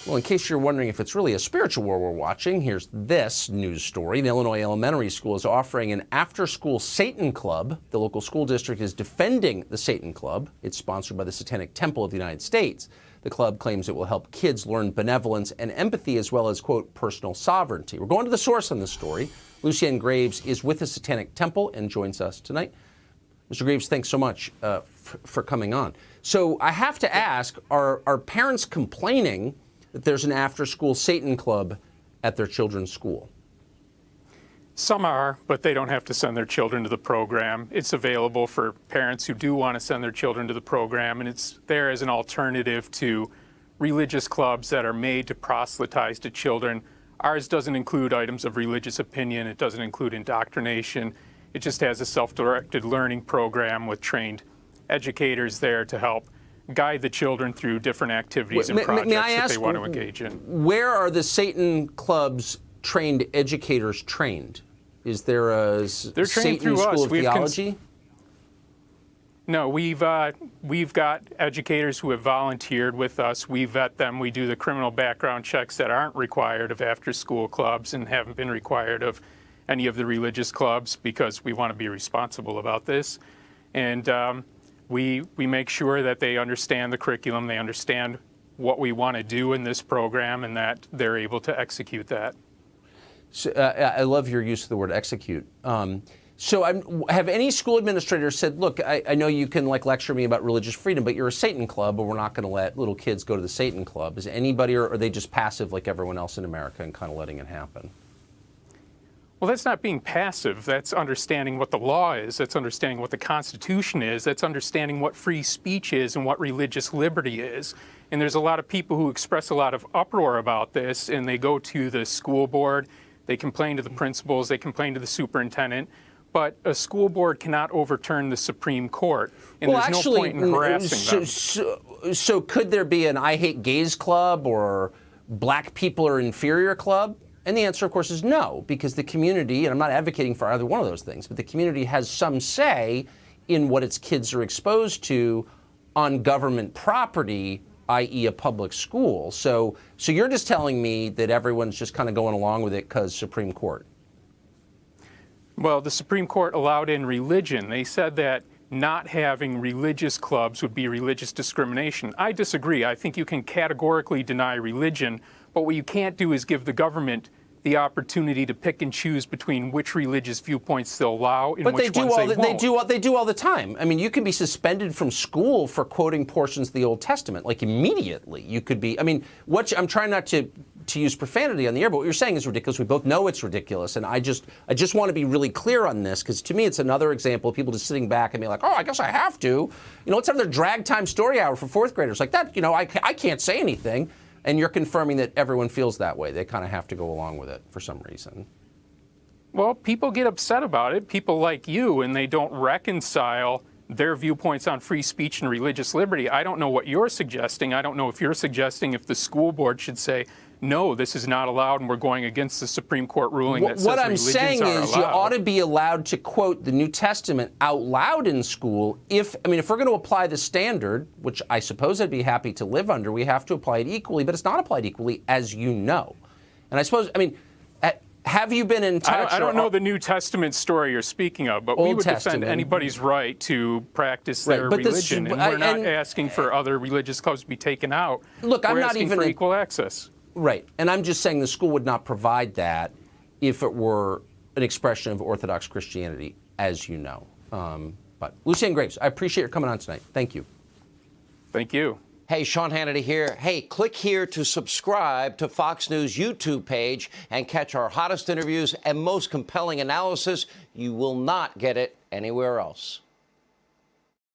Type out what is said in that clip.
Well, in case you're wondering if it's really a spiritual war we're watching, here's this news story. The Illinois Elementary School is offering an after-school Satan Club. The local school district is defending the Satan Club. It's sponsored by the Satanic Temple of the United States. The club claims it will help kids learn benevolence and empathy as well as, quote, personal sovereignty. We're going to the source on this story. Lucien Graves is with the Satanic Temple and joins us tonight. Mr. Graves, thanks so much for coming on. So I have to ask, are parents complaining that there's an after-school Satan Club at their children's school? Some are, but they don't have to send their children to the program. It's available for parents who do want to send their children to the program, and it's there as an alternative to religious clubs that are made to proselytize to children. Ours doesn't include items of religious opinion. It doesn't include indoctrination. It just has a self-directed learning program with trained educators there to help guide the children through different activities and projects that they want to engage in. Where are the Satan Club's trained educators trained? Is there a Satan School of Theology? No, we've got educators who have volunteered with us. We vet them. We do the criminal background checks that aren't required of after-school clubs and haven't been required of any of the religious clubs because we want to be responsible about this. And we make sure that they understand the curriculum, they understand what we want to do in this program, and that they're able to execute that. So, I love your use of the word execute. Have any school administrators said, look, I know you can lecture me about religious freedom, but you're a Satan Club, but we're not going to let little kids go to the Satan Club. Is anybody, or are they just passive like everyone else in America and kind of letting it happen? Well, that's not being passive. That's understanding what the law is. That's understanding what the Constitution is. That's understanding what free speech is and what religious liberty is. And there's a lot of people who express a lot of uproar about this, and they go to the school board, they complain to the principals, they complain to the superintendent. But a school board cannot overturn the Supreme Court, and there's no point in harassing them. So could there be an I Hate Gays Club or Black People Are Inferior Club? And the answer, of course, is no, because the community, and I'm not advocating for either one of those things, but the community has some say in what its kids are exposed to on government property, i.e. a public school. So you're just telling me that everyone's just kind of going along with it because Supreme Court. Well, the Supreme Court allowed in religion. They said that not having religious clubs would be religious discrimination. I disagree. I think you can categorically deny religion, but what you can't do is give the government the opportunity to pick and choose between which religious viewpoints they'll allow and which ones they won't. They do all the time. I mean, you can be suspended from school for quoting portions of the Old Testament, like immediately. You could be. I mean, I'm trying not to use profanity on the air, but what you're saying is ridiculous. We both know it's ridiculous, and I just want to be really clear on this, because to me it's another example of people just sitting back and being like, oh, I guess I have to. You know, let's have their drag time story hour for fourth graders like that. You know, I can't say anything. And you're confirming that everyone feels that way. They kind of have to go along with it for some reason. Well, people get upset about it, people like you, and they don't reconcile their viewpoints on free speech and religious liberty. I don't know what you're suggesting. I don't know if you're suggesting if the school board should say, no, this is not allowed, and we're going against the Supreme Court ruling that says what I'm religions saying are is allowed. You ought to be allowed to quote the New Testament out loud in school. If we're going to apply the standard, which I suppose I'd be happy to live under, we have to apply it equally, but it's not applied equally, as you know. And I suppose, have you been in touch? I don't know the New Testament story you're speaking of, but we would defend anybody's right to practice their religion, and we're not asking for other religious clubs to be taken out. Look, we're asking for equal access. Right, and I'm just saying the school would not provide that if it were an expression of Orthodox Christianity, as you know. But Lucien Graves, I appreciate your coming on tonight. Thank you. Thank you. Hey, Sean Hannity here. Hey, click here to subscribe to Fox News YouTube page and catch our hottest interviews and most compelling analysis. You will not get it anywhere else.